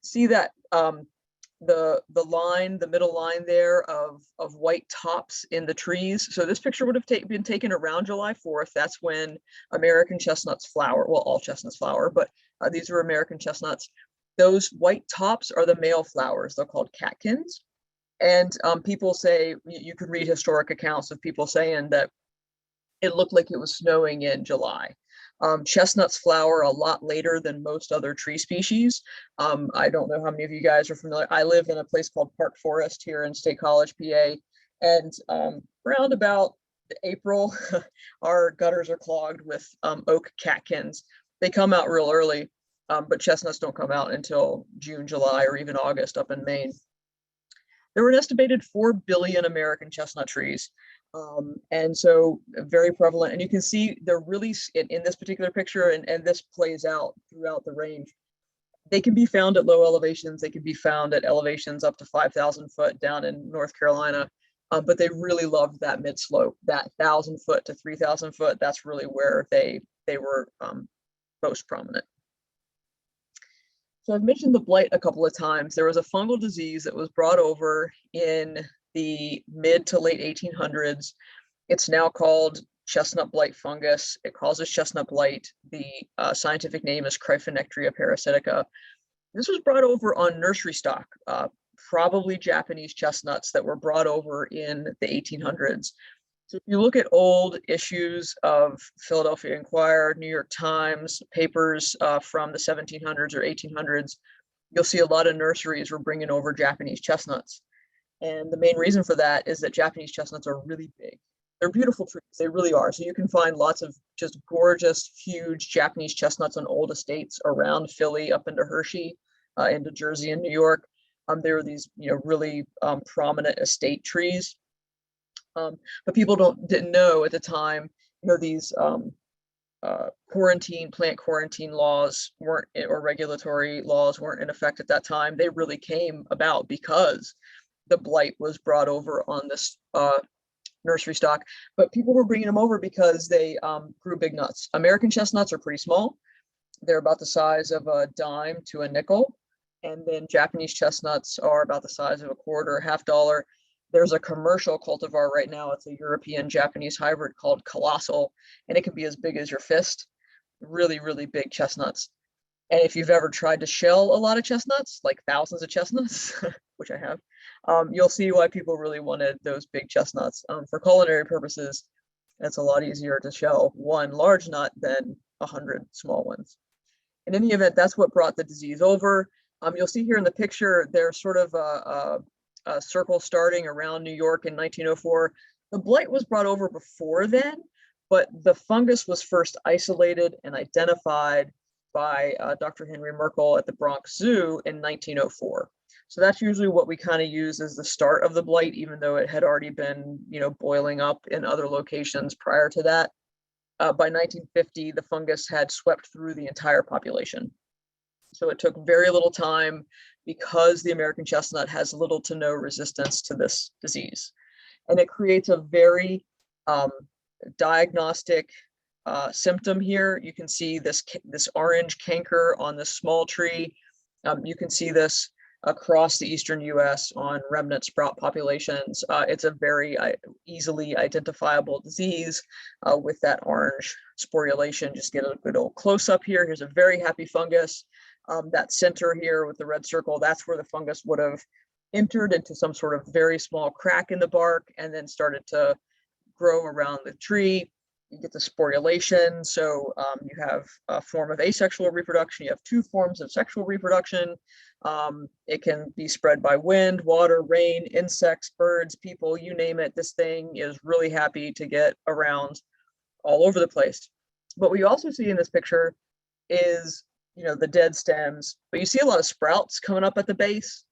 see that the line, the middle line there of white tops in the trees. So this picture would have been taken around July 4th. That's when American chestnuts flower. Well, all chestnuts flower, but these are American chestnuts. Those white tops are the male flowers. They're called catkins. And people say, you could read historic accounts of people saying that it looked like it was snowing in July. Chestnuts flower a lot later than most other tree species. I don't know how many of you guys are familiar. I live in a place called Park Forest here in State College, PA. And around about April, our gutters are clogged with oak catkins. They come out real early, but chestnuts don't come out until June, July, or even August up in Maine. There were an estimated 4 billion American chestnut trees. And so very prevalent. And you can see they're really, in this particular picture, and this plays out throughout the range, they can be found at low elevations. They can be found at elevations up to 5,000 foot down in North Carolina. But they really loved that mid slope, that 1,000 foot to 3,000 foot. That's really where they were most prominent. So I've mentioned the blight a couple of times. There was a fungal disease that was brought over in the mid to late 1800s. It's now called chestnut blight fungus. It causes chestnut blight. The scientific name is Cryphonectria parasitica. This was brought over on nursery stock, probably Japanese chestnuts that were brought over in the 1800s. So if you look at old issues of Philadelphia Inquirer, New York Times, papers from the 1700s or 1800s, you'll see a lot of nurseries were bringing over Japanese chestnuts. And the main reason for that is that Japanese chestnuts are really big. They're beautiful trees, they really are. So you can find lots of just gorgeous, huge Japanese chestnuts on old estates around Philly, up into Hershey, into Jersey and New York. There are these, really prominent estate trees. But people didn't know at the time, these plant quarantine laws weren't, or regulatory laws weren't in effect at that time. They really came about because the blight was brought over on this nursery stock, but people were bringing them over because they grew big nuts. American chestnuts are pretty small. They're about the size of a dime to a nickel. And then Japanese chestnuts are about the size of a quarter, $50. There's a commercial cultivar right now. It's a European Japanese hybrid called Colossal, and it can be as big as your fist. Really, really big chestnuts. And if you've ever tried to shell a lot of chestnuts, like thousands of chestnuts, which I have, you'll see why people really wanted those big chestnuts. For culinary purposes, it's a lot easier to shell one large nut than 100 small ones. In any event, that's what brought the disease over. You'll see here in the picture, there's sort of a circle starting around New York in 1904. The blight was brought over before then, but the fungus was first isolated and identified by Dr. Henry Merkel at the Bronx Zoo in 1904. So that's usually what we kind of use as the start of the blight, even though it had already been, boiling up in other locations prior to that. By 1950, the fungus had swept through the entire population. So it took very little time because the American chestnut has little to no resistance to this disease. And it creates a very diagnostic symptom here. You can see this orange canker on this small tree. You can see this across the eastern US on remnant sprout populations. It's a very easily identifiable disease with that orange sporulation. Just get a good old close up here. Here's a very happy fungus. That center here with the red circle, that's where the fungus would have entered into some sort of very small crack in the bark and then started to grow around the tree. You get the sporulation. So you have a form of asexual reproduction. You have two forms of sexual reproduction. It can be spread by wind, water, rain, insects, birds, people, you name it. This thing is really happy to get around all over the place. What we also see in this picture is the dead stems, but you see a lot of sprouts coming up at the base.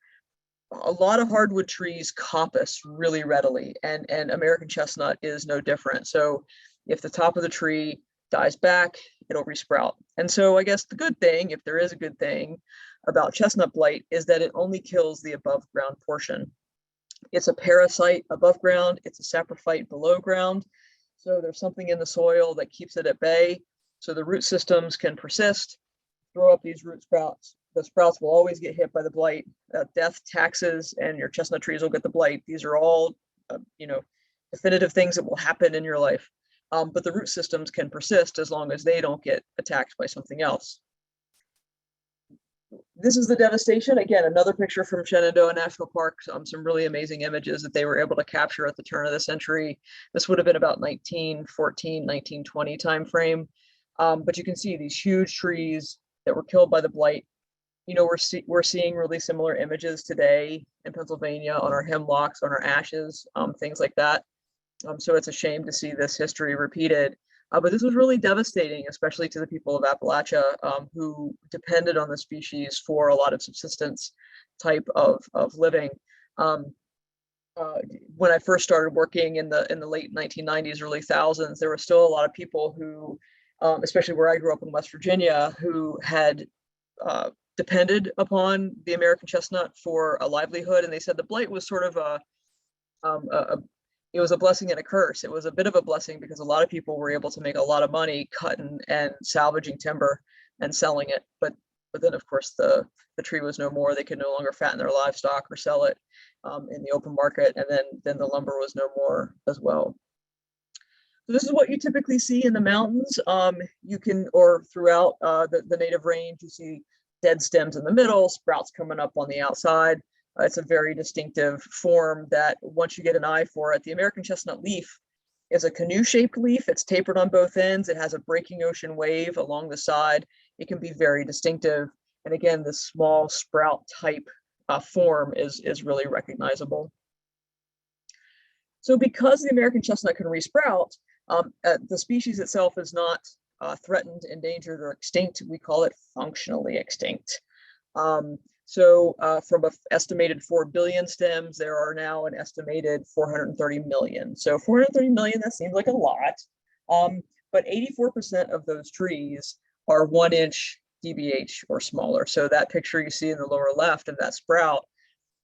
A lot of hardwood trees coppice really readily, and American chestnut is no different. So if the top of the tree dies back, it'll resprout. And so I guess the good thing, if there is a good thing about chestnut blight, is that it only kills the above ground portion. It's a parasite above ground, it's a saprophyte below ground. So there's something in the soil that keeps it at bay. So the root systems can persist, throw up these root sprouts, the sprouts will always get hit by the blight. Death, taxes, and your chestnut trees will get the blight. These are all, definitive things that will happen in your life. But the root systems can persist as long as they don't get attacked by something else. This is the devastation. Again, another picture from Shenandoah National Park. Some really amazing images that they were able to capture at the turn of the century. This would have been about 1914, 1920 timeframe. But you can see these huge trees that were killed by the blight. We're seeing really similar images today in Pennsylvania on our hemlocks, on our ashes, things like that. So it's a shame to see this history repeated. But this was really devastating, especially to the people of Appalachia, who depended on the species for a lot of subsistence type of living. When I first started working in the late 1990s, early thousands, there were still a lot of people who, especially where I grew up in West Virginia, who had depended upon the American chestnut for a livelihood, and they said the blight was sort of it was a blessing and a curse. It was a bit of a blessing because a lot of people were able to make a lot of money cutting and salvaging timber and selling it. But then, of course, the tree was no more. They could no longer fatten their livestock or sell it in the open market. And then the lumber was no more as well. So this is what you typically see in the mountains. Or throughout the native range, you see dead stems in the middle, sprouts coming up on the outside. It's a very distinctive form that once you get an eye for it, the American chestnut leaf is a canoe-shaped leaf. It's tapered on both ends. It has a breaking ocean wave along the side. It can be very distinctive. And again, this small sprout type form is really recognizable. So because the American chestnut can resprout, the species itself is not threatened, endangered, or extinct. We call it functionally extinct. So from an estimated 4 billion stems, there are now an estimated 430 million. So 430 million, that seems like a lot. But 84% of those trees are 1-inch DBH or smaller. So that picture you see in the lower left of that sprout,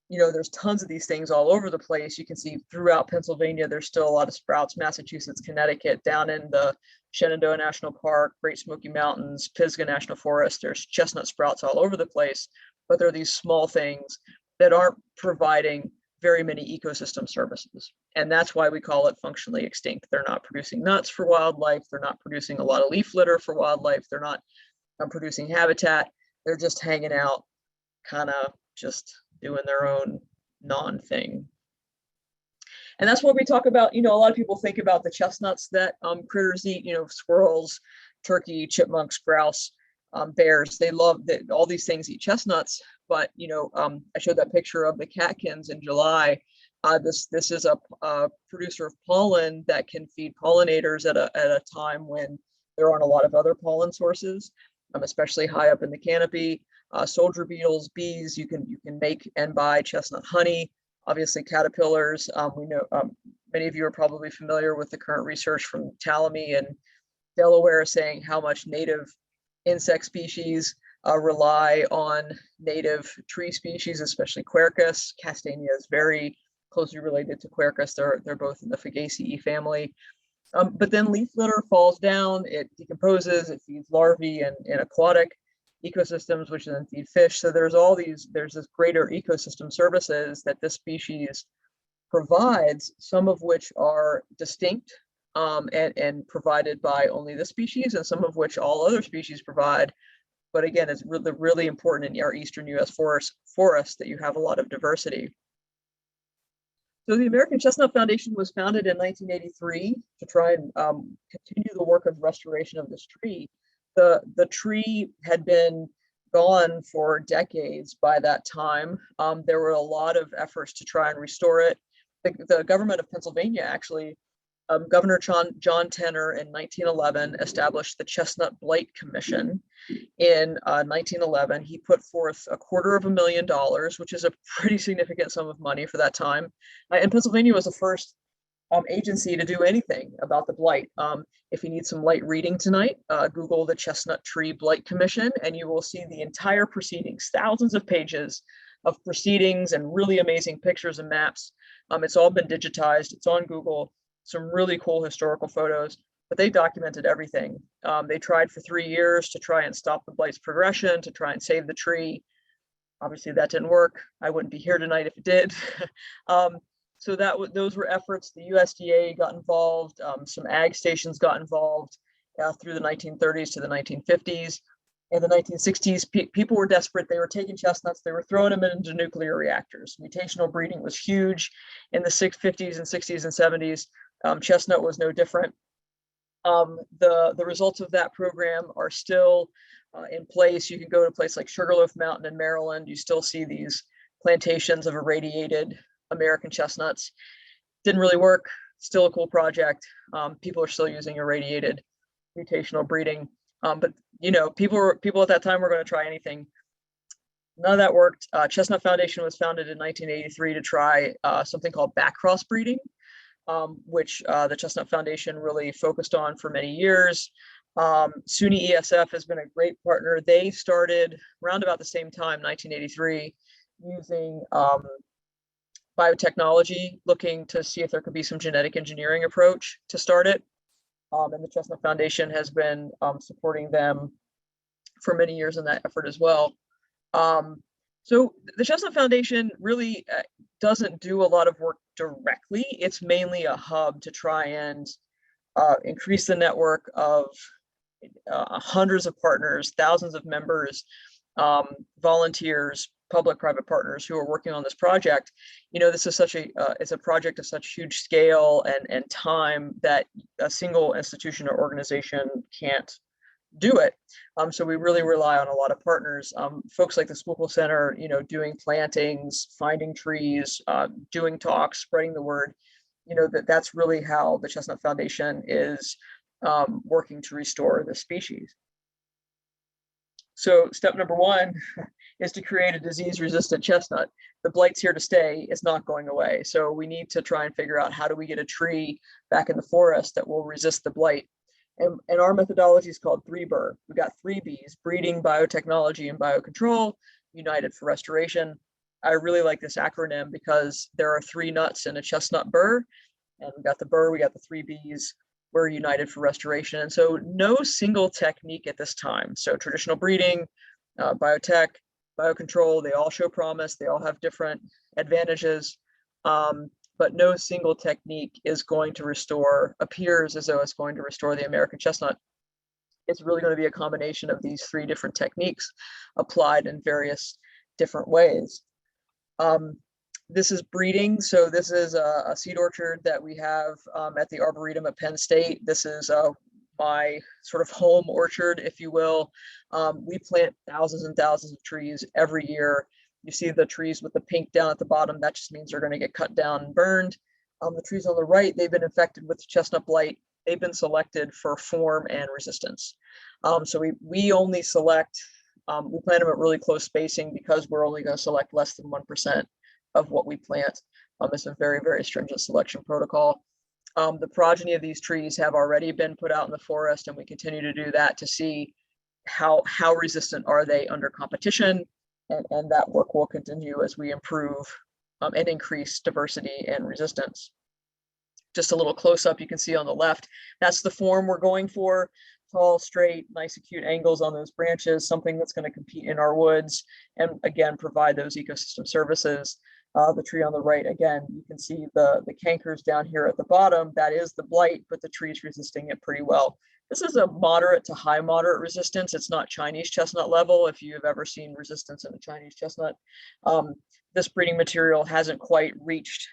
there's tons of these things all over the place. You can see throughout Pennsylvania, there's still a lot of sprouts, Massachusetts, Connecticut, down in the Shenandoah National Park, Great Smoky Mountains, Pisgah National Forest. There's chestnut sprouts all over the place. But there are these small things that aren't providing very many ecosystem services. And that's why we call it functionally extinct. They're not producing nuts for wildlife. They're not producing a lot of leaf litter for wildlife. They're not producing habitat. They're just hanging out, kind of just doing their own non-thing. And that's what we talk about. A lot of people think about the chestnuts that critters eat, squirrels, turkey, chipmunks, grouse. Bears, they love that all these things eat chestnuts, but I showed that picture of the catkins in July. This is a producer of pollen that can feed pollinators at a time when there aren't a lot of other pollen sources, especially high up in the canopy. Soldier beetles, bees, you can make and buy chestnut honey. Obviously, caterpillars. We know many of you are probably familiar with the current research from Tuolumne and Delaware saying how much native insect species rely on native tree species, especially Quercus. Castanea is very closely related to Quercus. They're both in the Fagaceae family. But then leaf litter falls down, it decomposes, it feeds larvae in aquatic ecosystems, which then feed fish. So there's this greater ecosystem services that this species provides, some of which are distinct and provided by only this species, and some of which all other species provide. But again, it's really important in our eastern U.S. forests that you have a lot of diversity. So the American Chestnut Foundation was founded in 1983 to try and continue the work of restoration of this tree. The tree had been gone for decades by that time. There were a lot of efforts to try and restore it. The government of Pennsylvania actually, Governor John Tenner in 1911 established the Chestnut Blight Commission. In 1911, he put forth $250,000, which is a pretty significant sum of money for that time. And Pennsylvania was the first agency to do anything about the blight. If you need some light reading tonight, Google the Chestnut Tree Blight Commission, and you will see the entire proceedings, thousands of pages of proceedings and really amazing pictures and maps. It's all been digitized. It's on Google. Some really cool historical photos, but they documented everything. They tried for 3 years to try and stop the blight's progression, to try and save the tree. Obviously that didn't work. I wouldn't be here tonight if it did. So those were efforts. The USDA got involved. Some ag stations got involved through the 1930s to the 1950s. In the 1960s, people were desperate. They were taking chestnuts, they were throwing them into nuclear reactors. Mutational breeding was huge in the 50s and 60s and 70s. Chestnut was no different. The results of that program are still in place. You can go to a place like Sugarloaf Mountain in Maryland. You still see these plantations of irradiated American chestnuts. Didn't really work. Still a cool project. People are still using irradiated mutational breeding. But you know, people at that time were going to try anything. None of that worked. Chestnut Foundation was founded in 1983 to try something called backcross breeding, which the Chestnut Foundation really focused on for many years. SUNY ESF has been a great partner. They started around about the same time, 1983, using biotechnology, looking to see if there could be some genetic engineering approach to start it. And the Chestnut Foundation has been supporting them for many years in that effort as well. So the Chestnut Foundation really doesn't do a lot of work directly. It's mainly a hub to try and increase the network of hundreds of partners, thousands of members, volunteers, public-private partners who are working on this project. You know, this is it's a project of such huge scale and time that a single institution or organization can't do it. So we really rely on a lot of partners, folks like the Squirrel Center, you know, doing plantings, finding trees, doing talks, spreading the word. You know, that's really how the Chestnut Foundation is working to restore the species. So step number one is to create a disease-resistant chestnut. The blight's here to stay. It's not going away. So we need to try and figure out, how do we get a tree back in the forest that will resist the blight? And our methodology is called 3BUR. We've got 3 Bs: breeding, biotechnology, and biocontrol, united for restoration. I really like this acronym because there are 3 nuts in a chestnut burr, and we got the burr, we got the 3 Bs. We're united for restoration. And so no single technique at this time. So traditional breeding, biotech, biocontrol, they all show promise. They all have different advantages. But no single technique is going to appears as though it's going to restore the American chestnut. It's really going to be a combination of these 3 different techniques applied in various different ways. This is breeding. So this is a seed orchard that we have at the Arboretum at Penn State. This is my sort of home orchard, if you will. We plant thousands and thousands of trees every year. You see the trees with the pink down at the bottom. That just means they're going to get cut down and burned. The trees on the right, they've been infected with chestnut blight. They've been selected for form and resistance. So we only select, we plant them at really close spacing because we're only going to select less than 1% of what we plant. It's a very, very stringent selection protocol. The progeny of these trees have already been put out in the forest, and we continue to do that to see how resistant are they under competition. And that work will continue as we improve and increase diversity and resistance. Just a little close up, you can see on the left, that's the form we're going for. Tall, straight, nice acute angles on those branches, something that's going to compete in our woods and again, provide those ecosystem services. The tree on the right, again, you can see the cankers down here at the bottom. That is the blight, but the tree's resisting it pretty well. This is a moderate to high moderate resistance. It's not Chinese chestnut level, if you've ever seen resistance in a Chinese chestnut. This breeding material hasn't quite reached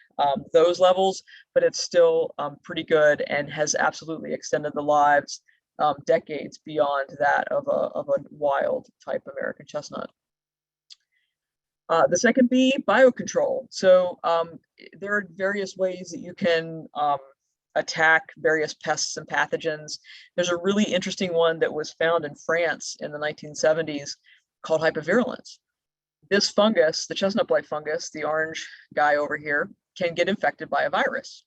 those levels, but it's still pretty good and has absolutely extended the lives decades beyond that of a wild type American chestnut. The second B, biocontrol. So there are various ways that you can attack various pests and pathogens. There's a really interesting one that was found in France in the 1970s called hypervirulence. This fungus, the chestnut blight fungus, the orange guy over here, can get infected by a virus.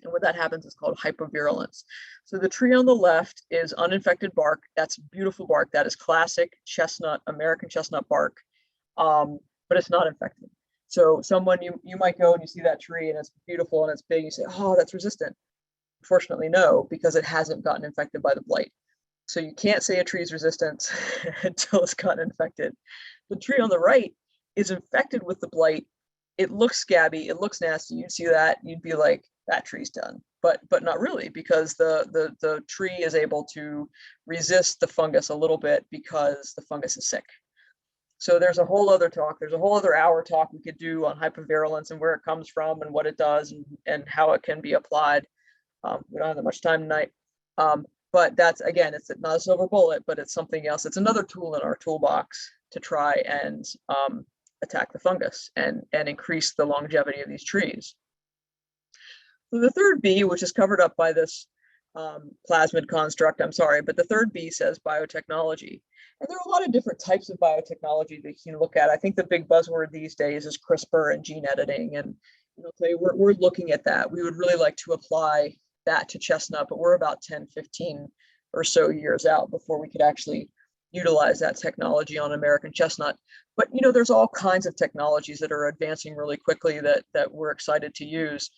And when that happens, it's called hypervirulence. So the tree on the left is uninfected bark. That's beautiful bark. That is classic chestnut, American chestnut bark, but it's not infected. So someone, you might go and you see that tree and it's beautiful and it's big. You say, oh, that's resistant. Unfortunately, no, because it hasn't gotten infected by the blight. So you can't say a tree is resistant until it's gotten infected. The tree on the right is infected with the blight, it looks scabby, it looks nasty. You'd see that, you'd be like, that tree's done. But not really, because the tree is able to resist the fungus a little bit because the fungus is sick. So there's a whole other talk, there's a whole other hour talk we could do on hypervirulence and where it comes from and what it does and how it can be applied. We don't have that much time tonight. But that's, again, it's not a silver bullet, but it's something else. It's another tool in our toolbox to try and attack the fungus and increase the longevity of these trees. So the third B, which is covered up by this plasmid construct, I'm sorry, but the third B says biotechnology. And there are a lot of different types of biotechnology that you can look at. I think the big buzzword these days is CRISPR and gene editing. And we're looking at that. We would really like to apply that to chestnut, but we're about 10, 15 or so years out before we could actually utilize that technology on American chestnut. But there's all kinds of technologies that are advancing really quickly that we're excited to use.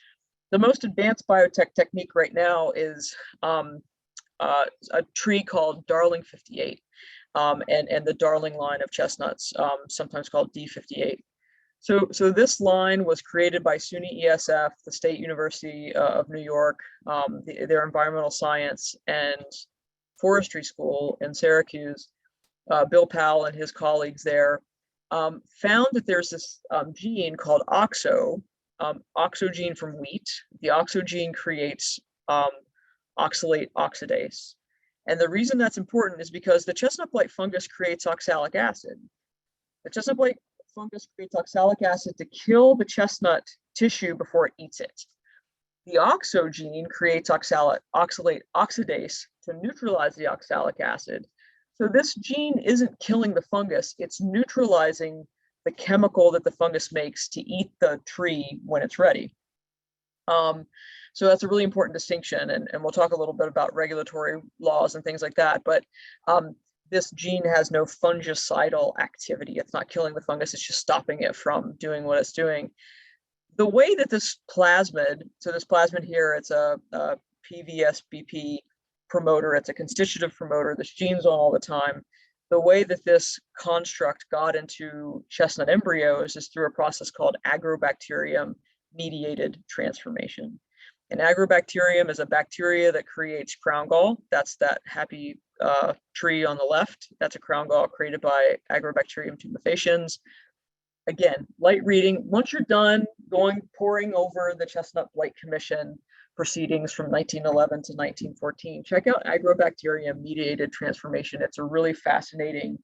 The most advanced biotech technique right now is a tree called Darling 58, and the Darling line of chestnuts, sometimes called D58. So this line was created by SUNY ESF, the State University of New York, their environmental science and forestry school in Syracuse. Bill Powell and his colleagues there found that there's this gene called OXO, OXO gene from wheat. The OXO gene creates oxalate oxidase. And the reason that's important is because the chestnut blight fungus creates oxalic acid. The chestnut blight fungus creates oxalic acid to kill the chestnut tissue before it eats it. The OXO gene creates oxalate oxidase to neutralize the oxalic acid. So this gene isn't killing the fungus, it's neutralizing the chemical that the fungus makes to eat the tree when it's ready. So that's a really important distinction, and we'll talk a little bit about regulatory laws and things like that, but this gene has no fungicidal activity. It's not killing the fungus, it's just stopping it from doing what it's doing. The way that this plasmid, so this plasmid here, it's a PVSBP promoter, it's a constitutive promoter, this gene's on all the time. The way that this construct got into chestnut embryos is through a process called agrobacterium mediated transformation. An agrobacterium is a bacteria that creates crown gall. That's that happy tree on the left. That's a crown gall created by Agrobacterium tumefaciens. Again, light reading. Once you're done poring over the Chestnut Blight Commission proceedings from 1911 to 1914, check out agrobacterium mediated transformation. It's a really fascinating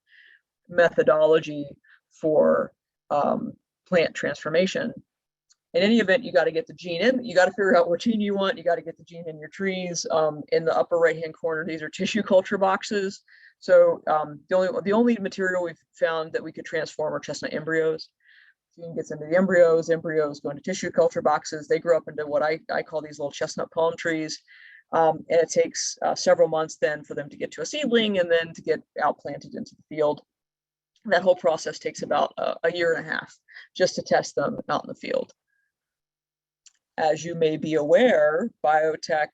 methodology for plant transformation. In any event, you got to get the gene in. You got to figure out what gene you want. You got to get the gene in your trees. In the upper right-hand corner, these are tissue culture boxes. So the only material we've found that we could transform are chestnut embryos. Gene gets into the embryos. Embryos go into tissue culture boxes. They grow up into what I call these little chestnut palm trees. And it takes several months then for them to get to a seedling and then to get outplanted into the field. That whole process takes about a year and a half just to test them out in the field. As you may be aware, biotech,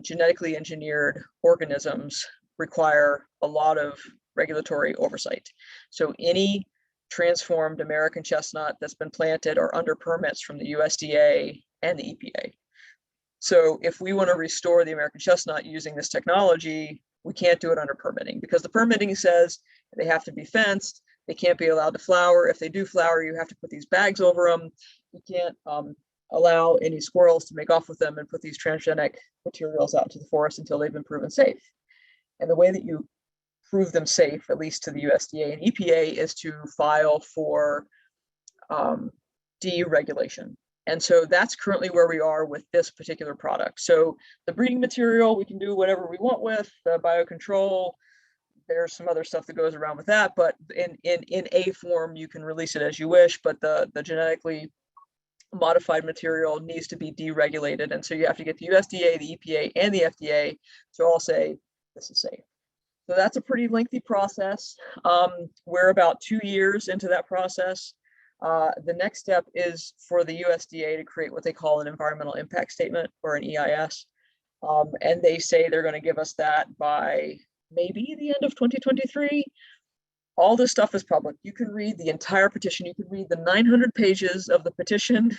genetically engineered organisms require a lot of regulatory oversight. So any transformed American chestnut that's been planted are under permits from the USDA and the EPA. So if we want to restore the American chestnut using this technology, we can't do it under permitting because the permitting says they have to be fenced, they can't be allowed to flower. If they do flower, you have to put these bags over them. You can't allow any squirrels to make off with them and put these transgenic materials out to the forest until they've been proven safe. And the way that you prove them safe, at least to the USDA and EPA, is to file for deregulation. And so that's currently where we are with this particular product. So the breeding material, we can do whatever we want with, the biocontrol, there's some other stuff that goes around with that, but in a form, you can release it as you wish, but the genetically modified material needs to be deregulated. And so you have to get the USDA, the EPA, and the FDA to all say, this is safe. So that's a pretty lengthy process. We're about 2 years into that process. The next step is for the USDA to create what they call an environmental impact statement, or an EIS. And they say they're going to give us that by maybe the end of 2023. all this stuff is public. You can read the entire petition. You can read the 900 pages of the petition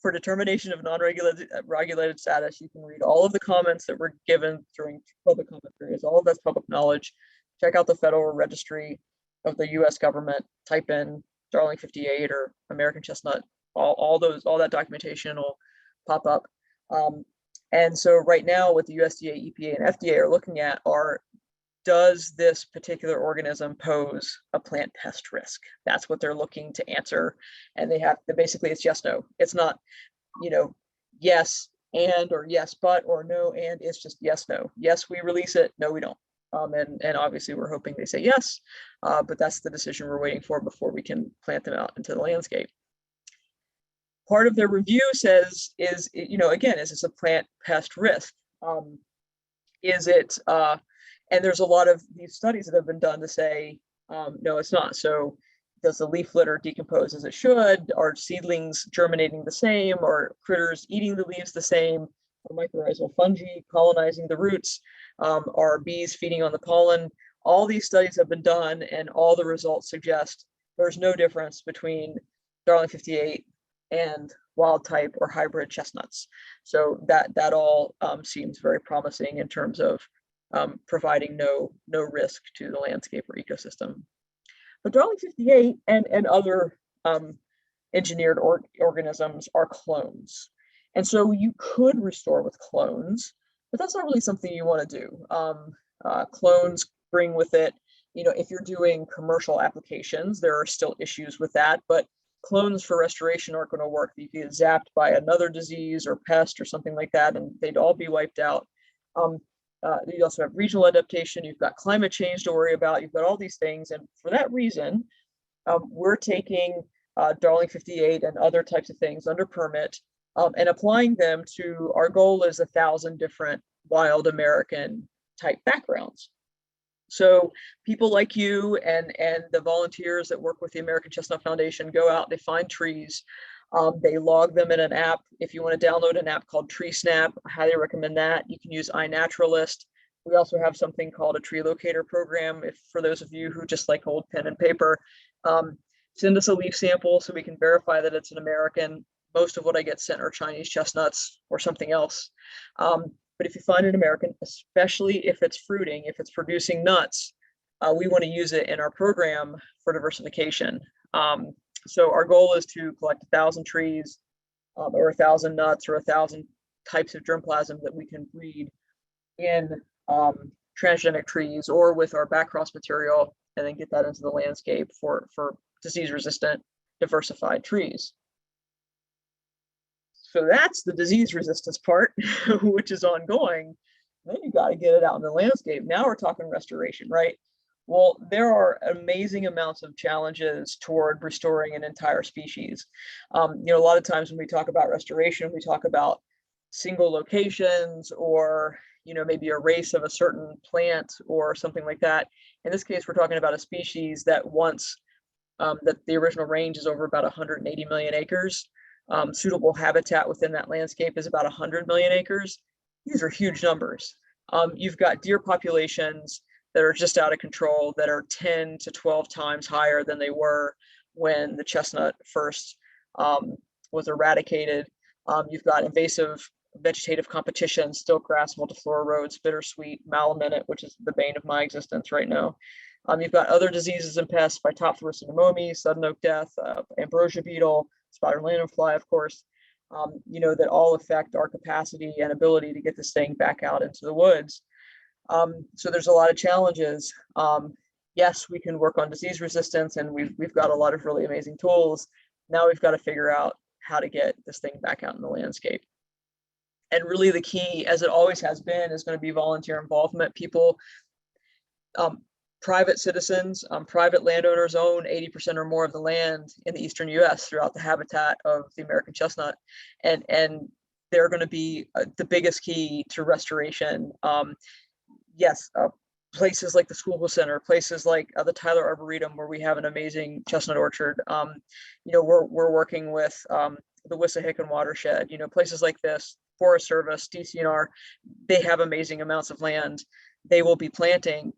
for determination of non-regulated status. You can read all of the comments that were given during public comment periods. All of that's public knowledge. Check out the Federal Registry of the US government, type in Darling 58 or American Chestnut, all that documentation will pop up. And so right now what the USDA, EPA, and FDA are looking at are, does this particular organism pose a plant pest risk? That's what they're looking to answer. And they have to, basically it's yes, no. It's not, yes, and, or yes, but, or no, and, it's just yes, no. Yes, we release it. No, we don't. And obviously we're hoping they say yes, but that's the decision we're waiting for before we can plant them out into the landscape. Part of their review says again, is this a plant pest risk? Is it, and there's a lot of these studies that have been done to say, no, it's not. So does the leaf litter decompose as it should? Are seedlings germinating the same? Are critters eating the leaves the same? Are mycorrhizal fungi colonizing the roots? Are bees feeding on the pollen? All these studies have been done, and all the results suggest there's no difference between Darling 58 and wild type or hybrid chestnuts. So that all seems very promising in terms of providing no risk to the landscape or ecosystem. But Darling 58 and other engineered organisms are clones. And so you could restore with clones, but that's not really something you want to do. Clones bring with it, if you're doing commercial applications, there are still issues with that, but clones for restoration aren't going to work. You get zapped by another disease or pest or something like that, and they'd all be wiped out. You also have regional adaptation. You've got climate change to worry about. You've got all these things. And for that reason, we're taking Darling 58 and other types of things under permit and applying them to, our goal is 1,000 different wild American type backgrounds. So people like you and the volunteers that work with the American Chestnut Foundation go out, they find trees, they log them in an app. If you want to download an app called TreeSnap, I highly recommend that. You can use iNaturalist. We also have something called a tree locator program. If for those of you who just like old pen and paper, send us a leaf sample so we can verify that it's an American. Most of what I get sent are Chinese chestnuts or something else. But if you find an American, especially if it's fruiting, if it's producing nuts, we want to use it in our program for diversification. So our goal is to collect 1,000 trees or 1,000 nuts or 1,000 types of germplasm that we can breed in transgenic trees or with our backcross material, and then get that into the landscape for disease-resistant diversified trees. So that's the disease resistance part, which is ongoing. Then you got to get it out in the landscape. Now we're talking restoration, right? Well, there are amazing amounts of challenges toward restoring an entire species. A lot of times when we talk about restoration, we talk about single locations or, maybe a race of a certain plant or something like that. In this case, we're talking about a species that once, that the original range is over about 180 million acres. Suitable habitat within that landscape is about 100 million acres. These are huge numbers. You've got deer populations that are just out of control, that are 10 to 12 times higher than they were when the chestnut first was eradicated. You've got invasive vegetative competition, stiltgrass, multiflora rhodes, bittersweet, malamenate, which is the bane of my existence right now. You've got other diseases and pests, Phytophthora pneumonia, sudden oak death, ambrosia beetle, spider lanternfly, of course, that all affect our capacity and ability to get this thing back out into the woods. So there's a lot of challenges. Yes, we can work on disease resistance, and we've got a lot of really amazing tools. Now we've got to figure out how to get this thing back out in the landscape. And really the key, as it always has been, is going to be volunteer involvement. People, private citizens, private landowners own 80% or more of the land in the eastern US throughout the habitat of the American chestnut. And they're going to be the biggest key to restoration. Yes, places like the Squirrel Center, places like the Tyler Arboretum, where we have an amazing chestnut orchard. We're working with the Wissahickon watershed, places like this, Forest Service, DCNR, they have amazing amounts of land. They will be planting.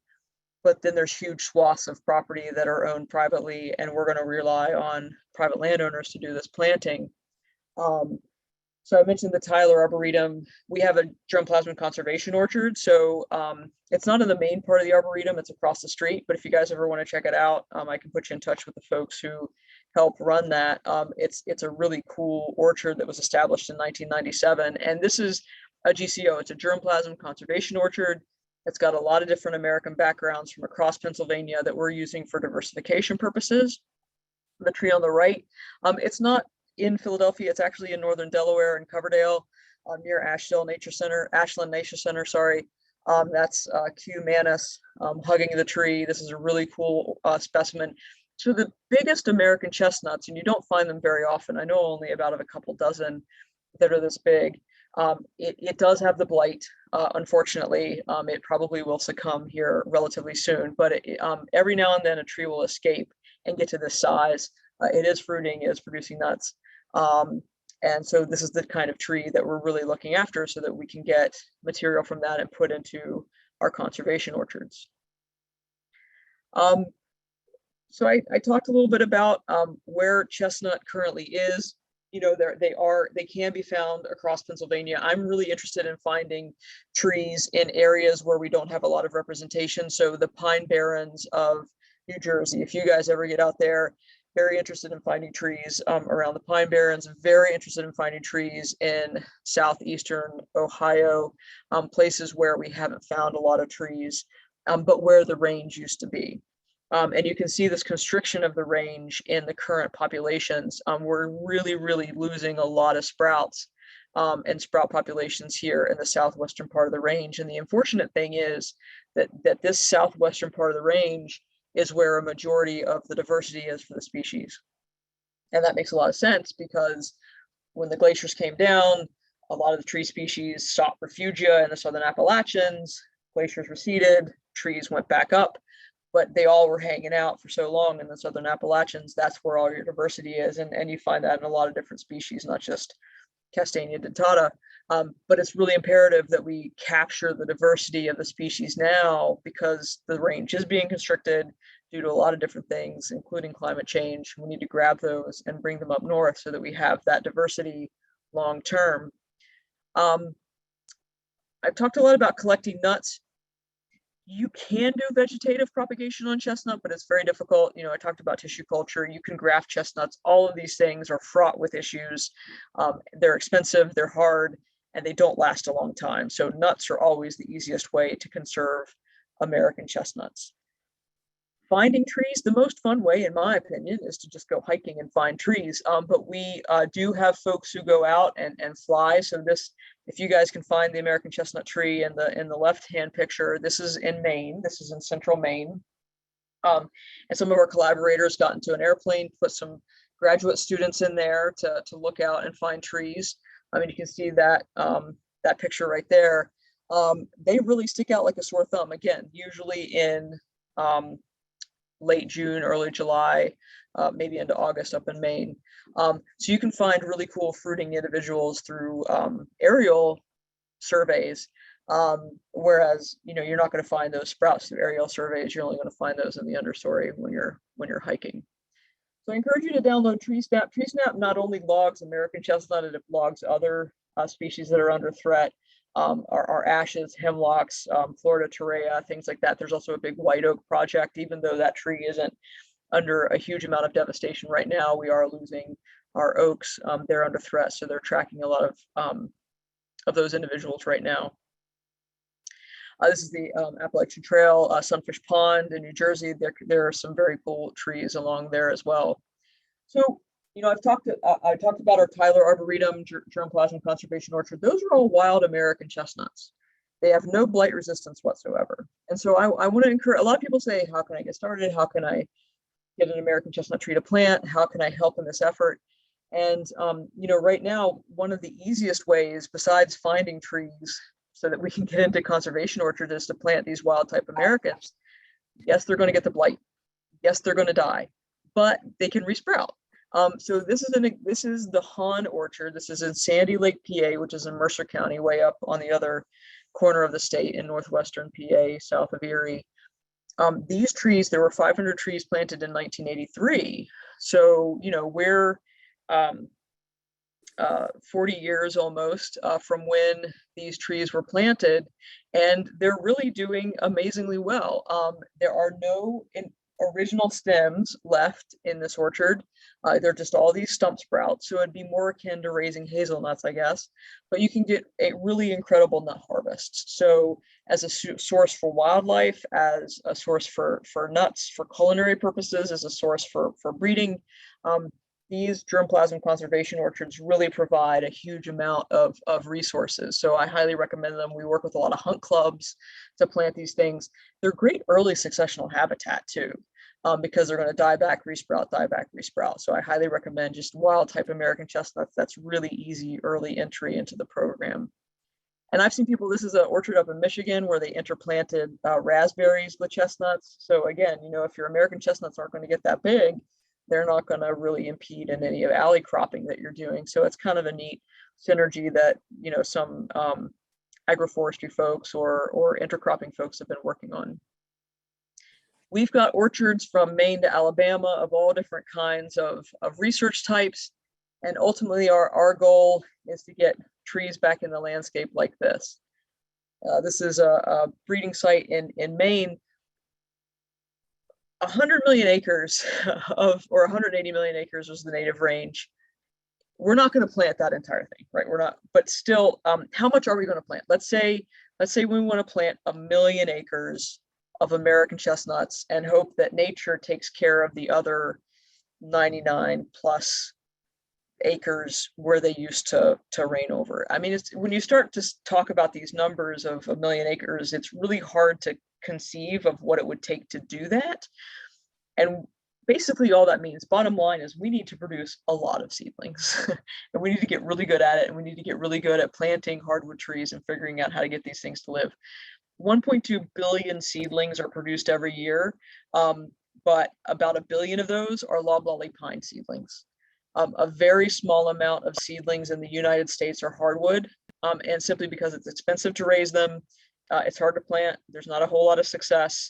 but then there's huge swaths of property that are owned privately, and we're going to rely on private landowners to do this planting. So I mentioned the Tyler Arboretum. We have a germplasm conservation orchard. So it's not in the main part of the Arboretum, it's across the street. But if you guys ever want to check it out, I can put you in touch with the folks who help run that. It's a really cool orchard that was established in 1997. And this is a GCO, it's a germplasm conservation orchard. It's got a lot of different American backgrounds from across Pennsylvania that we're using for diversification purposes. The tree on the right, it's not in Philadelphia, it's actually in northern Delaware in Coverdale, near Ashland Nature Center, sorry. That's Q Manus hugging the tree. This is a really cool specimen. So the biggest American chestnuts, and you don't find them very often, I know only about a couple dozen that are this big. It does have the blight, unfortunately. It probably will succumb here relatively soon, but every now and then a tree will escape and get to this size. It is fruiting, it is producing nuts. And so this is the kind of tree that we're really looking after so that we can get material from that and put into our conservation orchards. So I talked a little bit about where chestnut currently is. You know, they can be found across Pennsylvania. I'm really interested in finding trees in areas where we don't have a lot of representation. So the Pine Barrens of New Jersey, if you guys ever get out there, very interested in finding trees around the Pine Barrens, very interested in finding trees in southeastern Ohio, places where we haven't found a lot of trees, but where the range used to be. And you can see this constriction of the range in the current populations. We're really losing a lot of sprouts and sprout populations here in the southwestern part of the range. And the unfortunate thing is that this southwestern part of the range is where a majority of the diversity is for the species. And that makes a lot of sense because when the glaciers came down, a lot of the tree species sought refugia in the southern Appalachians, glaciers receded, trees went back up, but they all were hanging out for so long in the southern Appalachians. That's where all your diversity is. And you find that in a lot of different species, not just Castanea dentata. But it's really imperative that we capture the diversity of the species now because the range is being constricted due to a lot of different things, including climate change. We need to grab those and bring them up north so that we have that diversity long term. I've talked a lot about collecting nuts. You can do vegetative propagation on chestnut, but it's very difficult. You know, I talked about tissue culture. You can graft chestnuts. All of these things are fraught with issues. They're expensive, they're hard, and they don't last a long time. So nuts are always the easiest way to conserve American chestnuts. Finding trees, the most fun way, in my opinion, is to just go hiking and find trees. But we do have folks who go out and fly. So this, if you guys can find the American chestnut tree in the left-hand picture, this is in Maine. This is in central Maine. And some of our collaborators got into an airplane, put some graduate students in there to look out and find trees. I mean, you can see that that picture right there. They really stick out like a sore thumb. Again, usually in late June, early July, maybe into August up in Maine. So you can find really cool fruiting individuals through aerial surveys, whereas you're not going to find those sprouts through aerial surveys. You're only going to find those in the understory when you're hiking. So I encourage you to download TreeSnap. TreeSnap not only logs American chestnut, it logs other species that are under threat. Our ashes, hemlocks, Florida torreya, things like that. There's also a big white oak project. Even though that tree isn't under a huge amount of devastation right now, we are losing our oaks. They're under threat, so they're tracking a lot of those individuals right now. This is the Appalachian Trail, Sunfish Pond in New Jersey. There are some very cool trees along there as well. So, I talked about our Tyler Arboretum, Germplasm Conservation Orchard. Those are all wild American chestnuts. They have no blight resistance whatsoever. And so I want to encourage, a lot of people say, how can I get started? How can I get an American chestnut tree to plant? How can I help in this effort? And, right now, one of the easiest ways, besides finding trees so that we can get into conservation orchards, is to plant these wild type Americans. Yes, they're going to get the blight. Yes, they're going to die, but they can resprout. So this is the Hahn Orchard. This is in Sandy Lake, PA, which is in Mercer County, way up on the other corner of the state in northwestern PA, south of Erie. These trees, there were 500 trees planted in 1983. So, you know, we're 40 years almost from when these trees were planted, and they're really doing amazingly well. There are no original stems left in this orchard. They're just all these stump sprouts, so it'd be more akin to raising hazelnuts, I guess, but you can get a really incredible nut harvest. So as a source for wildlife, as a source for nuts, for culinary purposes, as a source for breeding, these germplasm conservation orchards really provide a huge amount of resources. So I highly recommend them. We work with a lot of hunt clubs to plant these things. They're great early successional habitat too, because they're going to die back, resprout, die back, resprout. So I highly recommend just wild type American chestnuts. That's really easy early entry into the program. And I've seen people, this is an orchard up in Michigan where they interplanted raspberries with chestnuts. So again, you know, if your American chestnuts aren't going to get that big, they're not going to really impede in any of alley cropping that you're doing. So it's kind of a neat synergy that, you know, some agroforestry folks or intercropping folks have been working on. We've got orchards from Maine to Alabama of all different kinds of research types. And ultimately our goal is to get trees back in the landscape like this. This is a breeding site in Maine. 100 million acres or 180 million acres was the native range. We're not going to plant that entire thing, right? We're not, but still, how much are we going to plant? Let's say we want to plant 1 million acres of American chestnuts and hope that nature takes care of the other 99 plus acres where they used to reign over. I mean, it's, when you start to talk about these numbers of 1 million acres, it's really hard to conceive of what it would take to do that. And basically all that means, bottom line, is we need to produce a lot of seedlings and we need to get really good at it. And we need to get really good at planting hardwood trees and figuring out how to get these things to live. 1.2 billion seedlings are produced every year, but about 1 billion of those are loblolly pine seedlings. A very small amount of seedlings in the United States are hardwood, and simply because it's expensive to raise them, it's hard to plant. There's not a whole lot of success.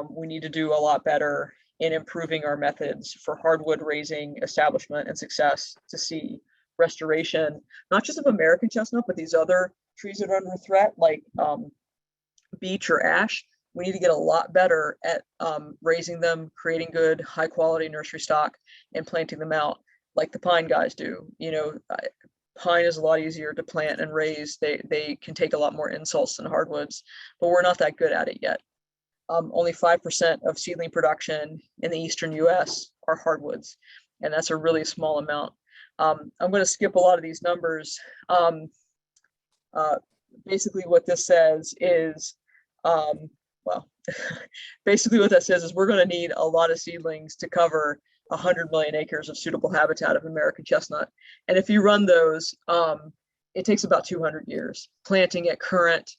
We need to do a lot better in improving our methods for hardwood raising, establishment, and success to see restoration, not just of American chestnut, but these other trees that are under threat, like beech or ash. We need to get a lot better at raising them, creating good, high quality nursery stock, and planting them out like the pine guys do. You know, pine is a lot easier to plant and raise. They can take a lot more insults than hardwoods, but we're not that good at it yet. Only 5% of seedling production in the eastern US are hardwoods, and that's a really small amount. I'm going to skip a lot of these numbers. Basically what this says is, well, basically what that says is we're going to need a lot of seedlings to cover 100 million acres of suitable habitat of American chestnut. And if you run those, it takes about 200 years. Planting at current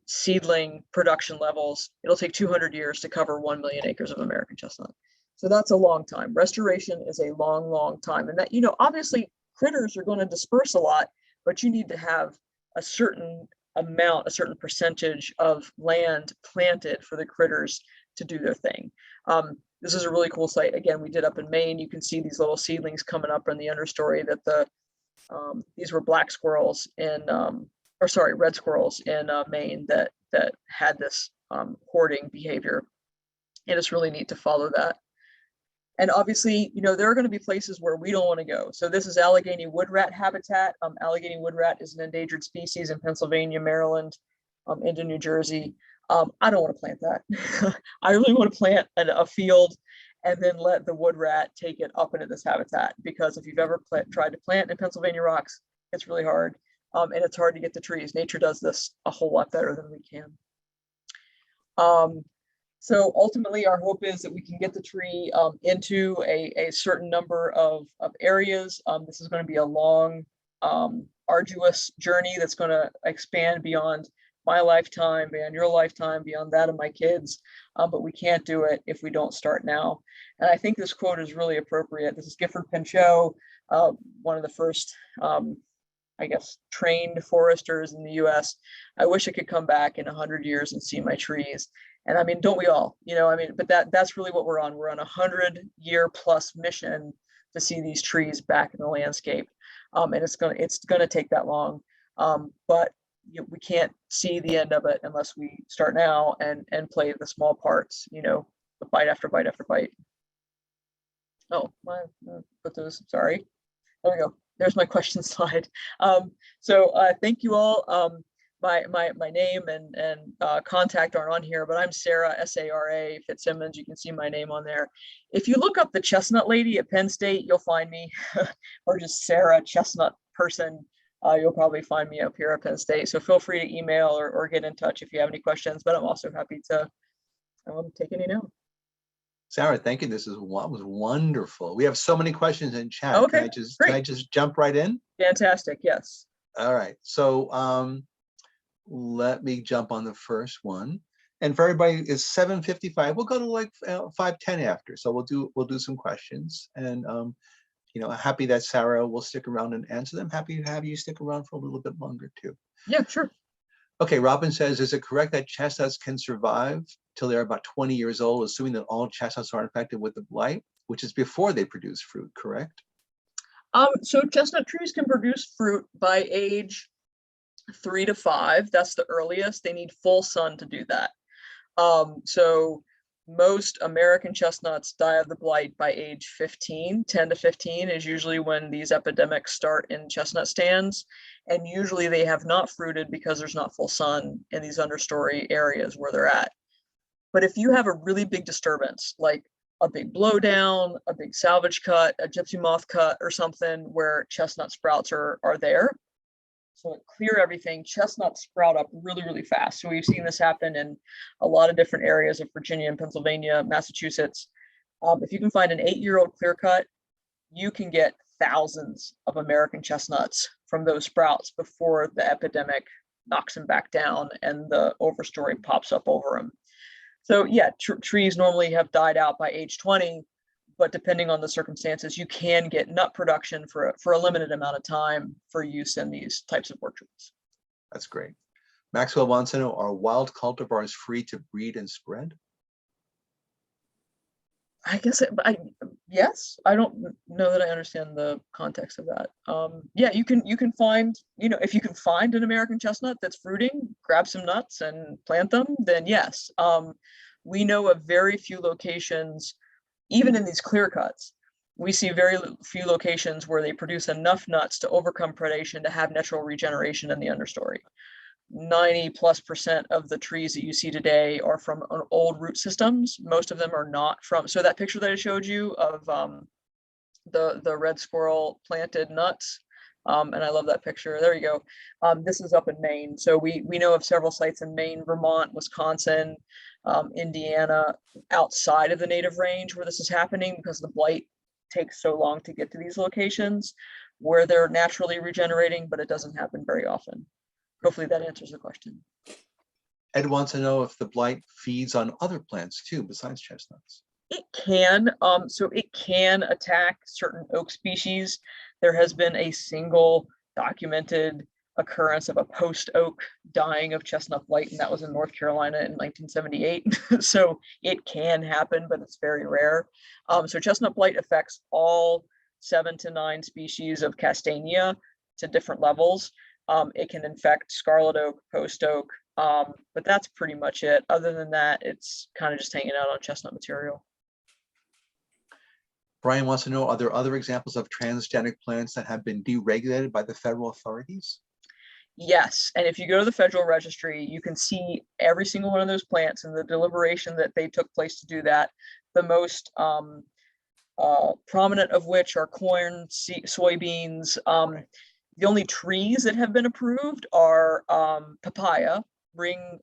seedling production levels, it'll take 200 years to cover 1 million acres of American chestnut. So that's a long time. Restoration is a long, long time. And that, you know, obviously critters are going to disperse a lot, but you need to have a certain amount, a certain percentage of land planted for the critters to do their thing. This is a really cool site. Again, we did up in Maine. You can see these little seedlings coming up in the understory that these were black squirrels in, or sorry, red squirrels in Maine that had this hoarding behavior. And it's really neat to follow that. And obviously, you know, there are going to be places where we don't want to go. So this is Allegheny wood rat habitat. Allegheny wood rat is an endangered species in Pennsylvania, Maryland, into New Jersey. I don't want to plant that. I really want to plant a field and then let the wood rat take it up into this habitat, because if you've ever tried to plant in Pennsylvania rocks, it's really hard. And it's hard to get the trees. Nature does this a whole lot better than we can. So ultimately, our hope is that we can get the tree into a certain number of areas. This is going to be a long, arduous journey that's going to expand beyond my lifetime, beyond your lifetime, beyond that of my kids. But we can't do it if we don't start now. And I think this quote is really appropriate. This is Gifford Pinchot, one of the first, I guess, trained foresters in the US. I wish I could come back in 100 years and see my trees. And I mean, don't we all, I mean, but that's really what we're on. We're on a 100-year+ mission to see these trees back in the landscape. And it's gonna take that long. But we can't see the end of it unless we start now and play the small parts, the bite after bite after bite. Oh, put those, sorry. There we go. There's my question slide. So thank you all. My name and contact aren't on here, but I'm Sara, Sara Fitzsimmons. You can see my name on there. If you look up the Chestnut Lady at Penn State, you'll find me, or just Sara Chestnut Person. You'll probably find me up here at Penn State. So feel free to email or get in touch if you have any questions, but I'm also happy to take any now. Sara, thank you. This was wonderful. We have so many questions in chat. Okay, can I just jump right in? Fantastic, yes. All right. So let me jump on the first one. And for everybody, it's 7:55. We'll go to like 5:10 after. So we'll do some questions. And happy that Sara will stick around and answer them. Happy to have you stick around for a little bit longer too. Yeah, sure. Okay, Robin says, is it correct that chestnuts can survive till they're about 20 years old, assuming that all chestnuts are infected with the blight, which is before they produce fruit, correct? So chestnut trees can produce fruit by age 3 to 5. That's the earliest. They need full sun to do that. So most American chestnuts die of the blight by age 15. 10 to 15 is usually when these epidemics start in chestnut stands. And usually they have not fruited because there's not full sun in these understory areas where they're at. But if you have a really big disturbance, like a big blowdown, a big salvage cut, a gypsy moth cut, or something where chestnut sprouts are there, so clear everything, chestnuts sprout up really, really fast. So we've seen this happen in a lot of different areas of Virginia and Pennsylvania, Massachusetts. If you can find an 8-year-old clear cut, you can get thousands of American chestnuts from those sprouts before the epidemic knocks them back down and the overstory pops up over them. So yeah, trees normally have died out by age 20, but depending on the circumstances, you can get nut production for a limited amount of time for use in these types of orchards. That's great. Maxwell wants to know, are wild cultivars free to breed and spread? I guess yes. I don't know that I understand the context of that. Yeah, you can find, if you can find an American chestnut that's fruiting, grab some nuts and plant them, then yes. We know of very few locations, even in these clear cuts, we see very few locations where they produce enough nuts to overcome predation to have natural regeneration in the understory. 90+% of the trees that you see today are from old root systems. Most of them are not from, so that picture that I showed you of the red squirrel planted nuts, and I love that picture. There you go. This is up in Maine. So we know of several sites in Maine, Vermont, Wisconsin, Indiana, outside of the native range where this is happening because the blight takes so long to get to these locations where they're naturally regenerating, but it doesn't happen very often. Hopefully that answers the question. Ed wants to know if the blight feeds on other plants too, besides chestnuts. It can, so it can attack certain oak species. There has been a single documented occurrence of a post oak dying of chestnut blight, and that was in North Carolina in 1978. So it can happen, but it's very rare. So chestnut blight affects all 7 to 9 species of Castanea to different levels. It can infect scarlet oak, post oak, but that's pretty much it. Other than that, it's kind of just hanging out on chestnut material. Brian wants to know, are there other examples of transgenic plants that have been deregulated by the federal authorities? Yes, and if you go to the federal registry, you can see every single one of those plants and the deliberation that they took place to do that. The most prominent of which are corn, soybeans. The only trees that have been approved are papaya, ring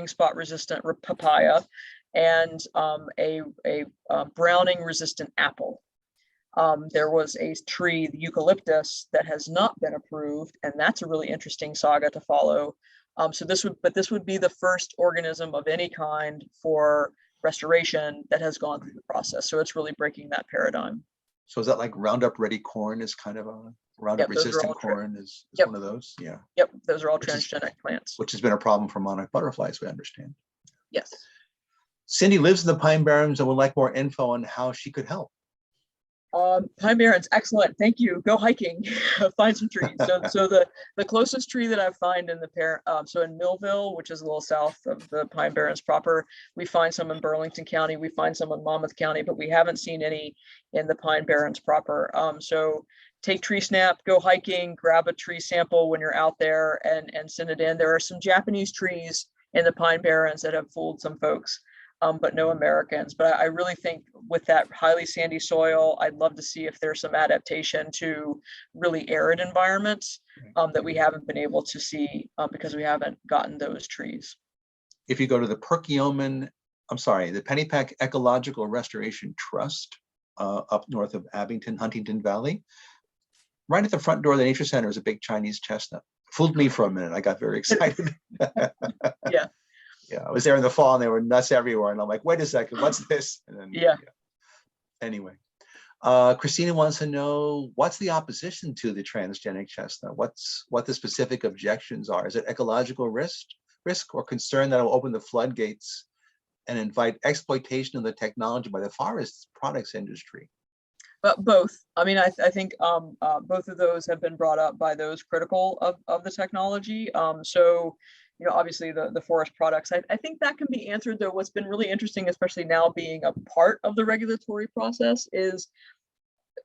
spot resistant papaya, and a browning resistant apple. There was a tree, the eucalyptus, that has not been approved, and that's a really interesting saga to follow. So this would be the first organism of any kind for restoration that has gone through the process. So it's really breaking that paradigm. So is that like Roundup Ready corn is kind of a Roundup resistant corn is one of those? Yeah. Yep, those are all transgenic plants. Which has been a problem for monarch butterflies, we understand. Yes. Cindy lives in the Pine Barrens and would like more info on how she could help. Pine Barrens, excellent. Thank you. Go hiking, find some trees. So the closest tree that I find in the so in Millville, which is a little south of the Pine Barrens proper, we find some in Burlington County, we find some in Monmouth County, but we haven't seen any in the Pine Barrens proper. So take TreeSnap, go hiking, grab a tree sample when you're out there and send it in. There are some Japanese trees in the Pine Barrens that have fooled some folks. But no Americans. But I really think with that highly sandy soil, I'd love to see if there's some adaptation to really arid environments that we haven't been able to see because we haven't gotten those trees. If you go to the Perkiomen, the Pennypack Ecological Restoration Trust up north of Abington, Huntington Valley, right at the front door of the Nature Center is a big Chinese chestnut. Fooled me for a minute. I got very excited. Yeah. Yeah, I was there in the fall and there were nuts everywhere. And I'm like, wait a second, what's this? And then, yeah. Anyway, Christina wants to know, what's the opposition to the transgenic chestnut? What the specific objections are? Is it ecological risk or concern that will open the floodgates and invite exploitation of the technology by the forest products industry? But both. I mean, I think both of those have been brought up by those critical of the technology. So obviously the forest products, I think that can be answered, though. What's been really interesting, especially now being a part of the regulatory process, is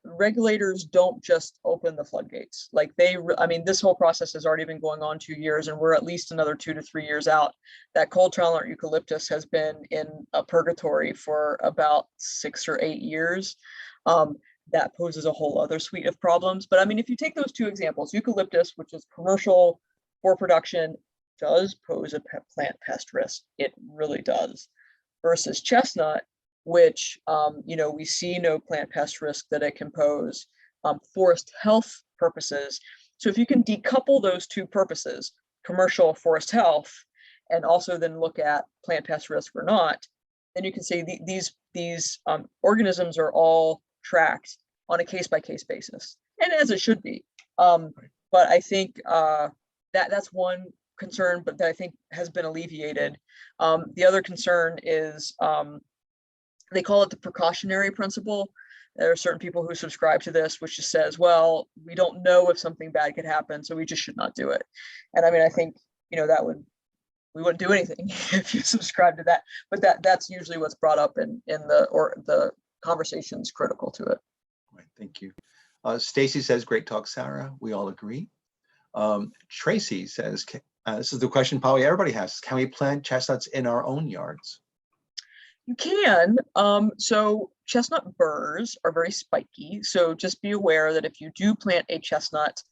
regulators don't just open the floodgates. Like this whole process has already been going on 2 years, and we're at least another 2 to 3 years out. That cold tolerant eucalyptus has been in a purgatory for about 6 or 8 years. That poses a whole other suite of problems. But I mean, if you take those two examples, eucalyptus, which is commercial for production, does pose a plant pest risk. It really does. Versus chestnut, which we see no plant pest risk that it can pose. Forest health purposes. So if you can decouple those two purposes, commercial forest health, and also then look at plant pest risk or not, then you can say these organisms are all tracked on a case-by-case basis, and as it should be. But I think that's one concern, but that I think has been alleviated. The other concern is they call it the precautionary principle. There are certain people who subscribe to this, which just says, well, we don't know if something bad could happen, so we just should not do it. And I mean, I think we wouldn't do anything if you subscribe to that. But that's usually what's brought up in the conversations critical to it. Right, thank you. Stacy says, great talk, Sara. We all agree. Tracy says, this is the question probably everybody has. Can we plant chestnuts in our own yards? You can. So chestnut burrs are very spiky. So just be aware that if you do plant a chestnut,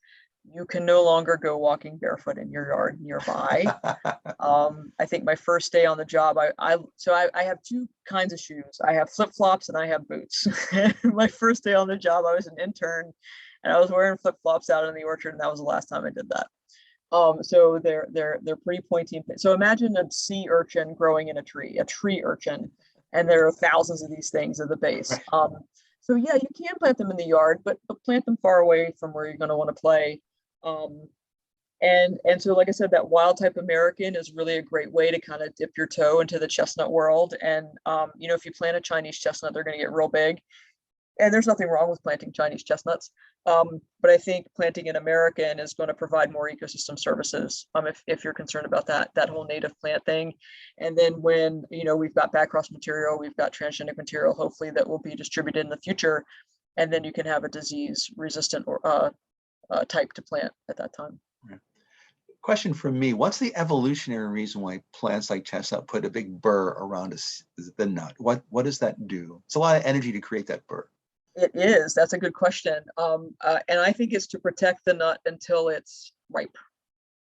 you can no longer go walking barefoot in your yard nearby. I think my first day on the job, I have two kinds of shoes. I have flip-flops and I have boots. My first day on the job, I was an intern and I was wearing flip-flops out in the orchard, and that was the last time I did that. So they're pretty pointy. So imagine a sea urchin growing in a tree urchin, and there are thousands of these things at the base. So yeah, you can plant them in the yard, but plant them far away from where you're going to want to play. And so, like I said, that wild type American is really a great way to kind of dip your toe into the chestnut world. And if you plant a Chinese chestnut, they're going to get real big. And there's nothing wrong with planting Chinese chestnuts. But I think planting an American is going to provide more ecosystem services if you're concerned about that whole native plant thing. And then when we've got backcross material, we've got transgenic material, hopefully that will be distributed in the future, and then you can have a disease resistant or type to plant at that time. Question from me: what's the evolutionary reason why plants like chestnut put a big burr around the nut? What does that do? It's a lot of energy to create that burr. It is. That's a good question. And I think it's to protect the nut until it's ripe.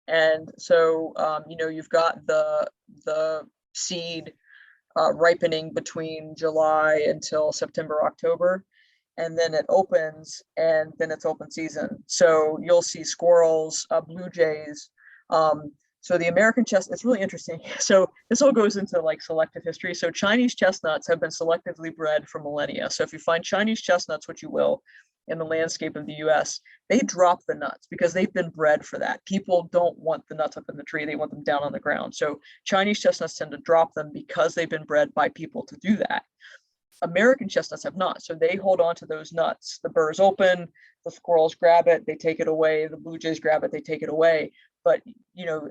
And so, you've got the seed ripening between July until September, October, and then it opens, and then it's open season. So you'll see squirrels, blue jays, So the American chestnut, it's really interesting. So this all goes into like selective history. So Chinese chestnuts have been selectively bred for millennia. So if you find Chinese chestnuts, which you will, in the landscape of the US, they drop the nuts because they've been bred for that. People don't want the nuts up in the tree, they want them down on the ground. So Chinese chestnuts tend to drop them because they've been bred by people to do that. American chestnuts have not. So they hold on to those nuts. The burrs open, the squirrels grab it, they take it away, the blue jays grab it, they take it away. But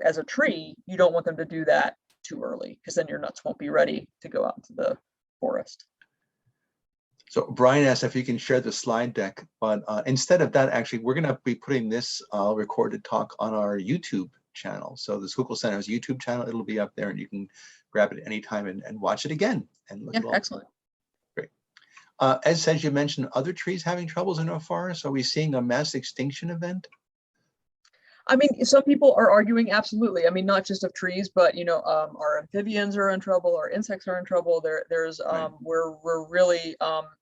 as a tree, you don't want them to do that too early because then your nuts won't be ready to go out into the forest. So Brian asked if you can share the slide deck, but instead of that, actually, we're going to be putting this recorded talk on our YouTube channel. So the Schuylkill Center's YouTube channel, it'll be up there and you can grab it anytime and watch it again. And look at all. Excellent. Great. As you mentioned, other trees having troubles in our forest. Are we seeing a mass extinction event? I mean, some people are arguing absolutely. I mean, not just of trees, but our amphibians are in trouble, our insects are in trouble. There's Right. we're really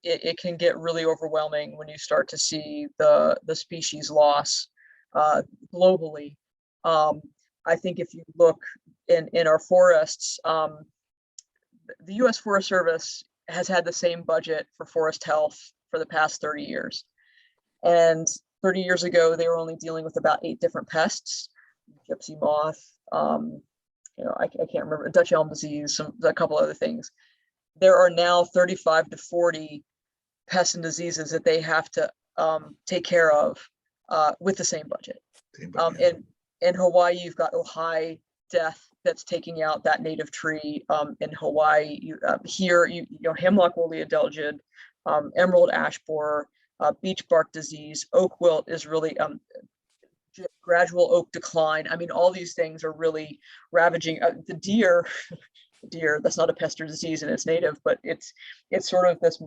it can get really overwhelming when you start to see the species loss globally. I think if you look in our forests, the U.S. Forest Service has had the same budget for forest health for the past 30 years, and 30 years ago, they were only dealing with about 8 different pests: gypsy moth, I can't remember, Dutch elm disease, a couple other things. There are now 35 to 40 pests and diseases that they have to take care of with the same budget. In Hawaii, you've got Ojai death that's taking out that native tree. In Hawaii, here, hemlock woolly adelgid, emerald ash borer, beech bark disease, oak wilt is really gradual oak decline. I mean, all these things are really ravaging the deer. Deer, that's not a pest or disease and it's native, but it's sort of this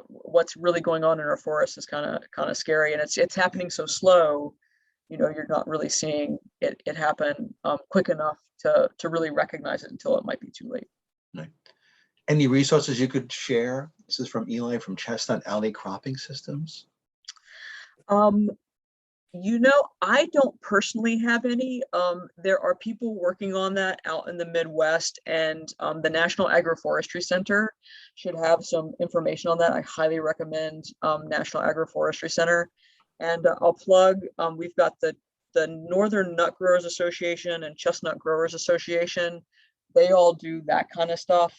what's really going on in our forests is kind of scary, and it's happening so slow. You're not really seeing it happen quick enough to really recognize it until it might be too late. Right. Any resources you could share? This is from Eli from Chestnut Alley Cropping Systems. I don't personally have any. There are people working on that out in the Midwest, and the National Agroforestry Center should have some information on that. I highly recommend National Agroforestry Center. And I'll plug, we've got the Northern Nut Growers Association and Chestnut Growers Association. They all do that kind of stuff.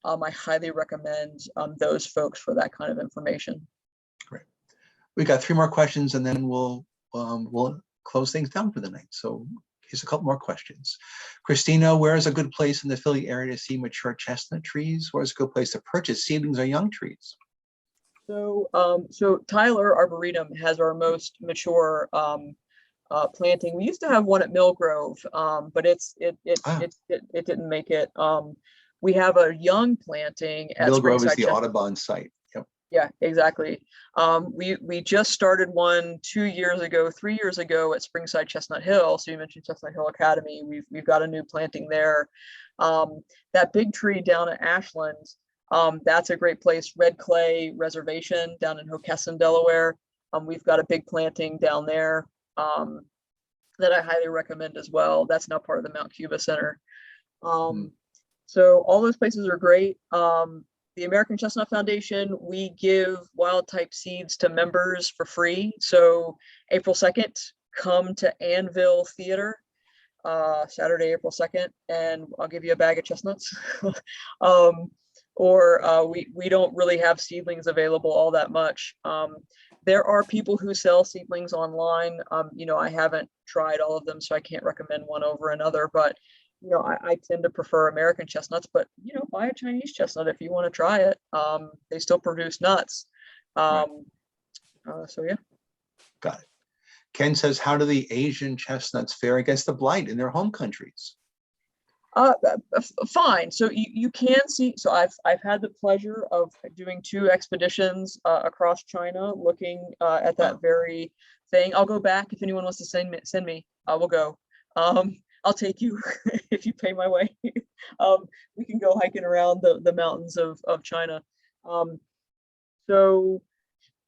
I highly recommend those folks for that kind of information. Great. We got 3 more questions and then we'll close things down for the night. So here's a couple more questions. Christina, where is a good place in the Philly area to see mature chestnut trees? Where's a good place to purchase seedlings or young trees? So Tyler Arboretum has our most mature planting. We used to have one at Mill Grove, but it didn't make it. We have a young planting at Mill Grove is the Chestnut. Audubon site. Yep. Yeah, exactly. We just started one 2 years ago, 3 years ago at Springside Chestnut Hill. So you mentioned Chestnut Hill Academy. We've got a new planting there. That big tree down at Ashland, that's a great place. Red Clay Reservation down in Hockessin, Delaware. We've got a big planting down there that I highly recommend as well. That's now part of the Mount Cuba Center. So all those places are great. The American Chestnut Foundation, we give wild type seeds to members for free. So April 2nd, come to Anvil Theater, Saturday, April 2nd, and I'll give you a bag of chestnuts. We don't really have seedlings available all that much. There are people who sell seedlings online. I haven't tried all of them, so I can't recommend one over another, but I tend to prefer American chestnuts, but buy a Chinese chestnut if you want to try it. They still produce nuts. So yeah. Got it. Ken says, how do the Asian chestnuts fare against the blight in their home countries? Fine. So you can see. So I've had the pleasure of doing 2 expeditions across China, looking at that very thing. I'll go back if anyone wants to send me. I will go. I'll take you if you pay my way. We can go hiking around the mountains of China. So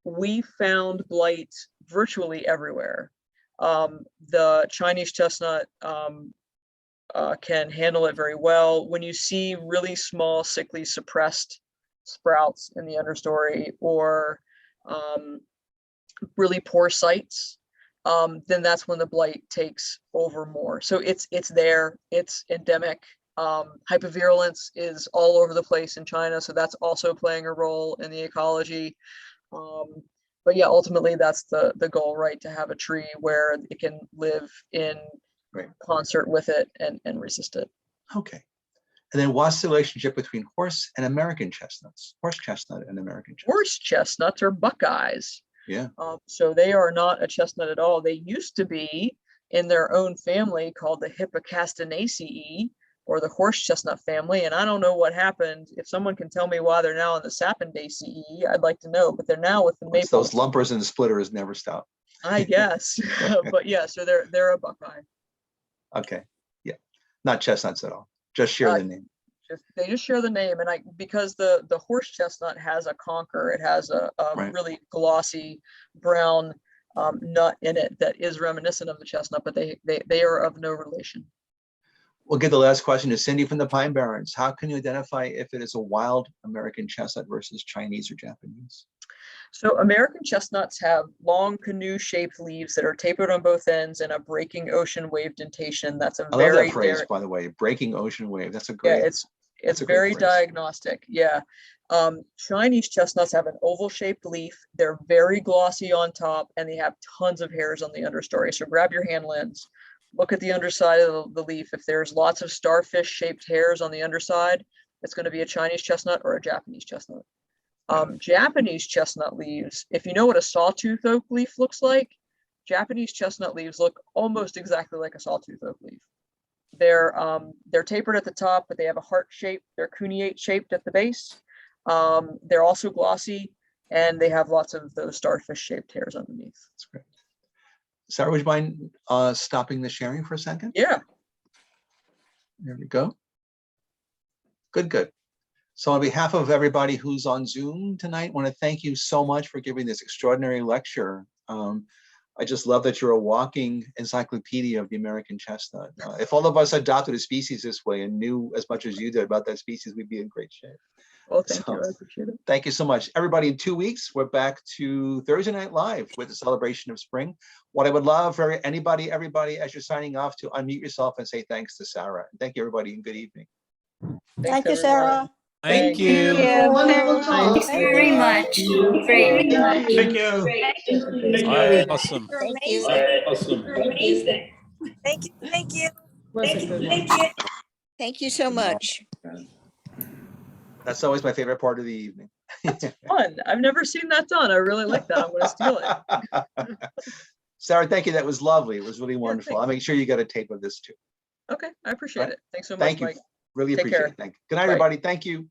we found blight virtually everywhere. The Chinese chestnut can handle it very well. When you see really small, sickly, suppressed sprouts in the understory, or really poor sites, then that's when the blight takes over more. So it's there, it's endemic. Hypervirulence is all over the place in China, so that's also playing a role in the ecology. But yeah, ultimately that's the goal, right? To have a tree where it can live in concert with it and resist it. Okay. And then what's the relationship between horse and American chestnuts? Horse chestnut and American chestnut. Horse chestnuts are buckeyes. Yeah. So they are not a chestnut at all. They used to be in their own family called the Hippocastanaceae, or the horse chestnut family. And I don't know what happened. If someone can tell me why they're now in the Sapindaceae, I'd like to know. But they're now with the maple. Those lumpers and the splitters never stop. I guess. But yeah, so they're a buckeye. Okay. Yeah. Not chestnuts at all. Just share the name. They just share the name. And because the horse chestnut has a conker, it has a really glossy brown nut in it that is reminiscent of the chestnut, but they are of no relation. We'll get the last question to Cindy from the Pine Barrens. How can you identify if it is a wild American chestnut versus Chinese or Japanese? So American chestnuts have long canoe-shaped leaves that are tapered on both ends and a breaking ocean wave dentation. That's a I love that phrase, by the way, breaking ocean wave. That's a great. Yeah, it's very diagnostic. Yeah. Chinese chestnuts have an oval-shaped leaf. They're very glossy on top, and they have tons of hairs on the understory. So grab your hand lens, look at the underside of the leaf. If there's lots of starfish-shaped hairs on the underside, it's going to be a Chinese chestnut or a Japanese chestnut. Japanese chestnut leaves, if you know what a sawtooth oak leaf looks like, Japanese chestnut leaves look almost exactly like a sawtooth oak leaf. They're tapered at the top, but they have a heart shape. They're cuneate shaped at the base. They're also glossy, and they have lots of those starfish shaped hairs underneath. That's great. Sarah, would you mind stopping the sharing for a second? Yeah. There we go. Good. So on behalf of everybody who's on Zoom tonight, I want to thank you so much for giving this extraordinary lecture. I just love that you're a walking encyclopedia of the American chestnut. If all of us adopted a species this way and knew as much as you did about that species, we'd be in great shape. Well, thank you. I appreciate it. Thank you so much. Everybody, in 2 weeks, we're back to Thursday Night Live with the celebration of spring. What I would love for everybody, as you're signing off, to unmute yourself and say thanks to Sarah. And thank you, everybody, and good evening. Thank you, Sarah. Thank you. Wonderful talk. Thanks very much. Great. Thank you. Awesome. Thank you. Amazing. Thank you. Thank you. Thank you. Thank you so much. That's always my favorite part of the evening. Fun. I've never seen that done. I really like that. I'm going to steal it. Sarah, thank you. That was lovely. It was really wonderful. I'll make sure you get a tape of this too. Okay. I appreciate it. Thanks so much, Thank you. Mike. Really Take appreciate care. it. Thank you. Good night, Bye. everybody. Thank you.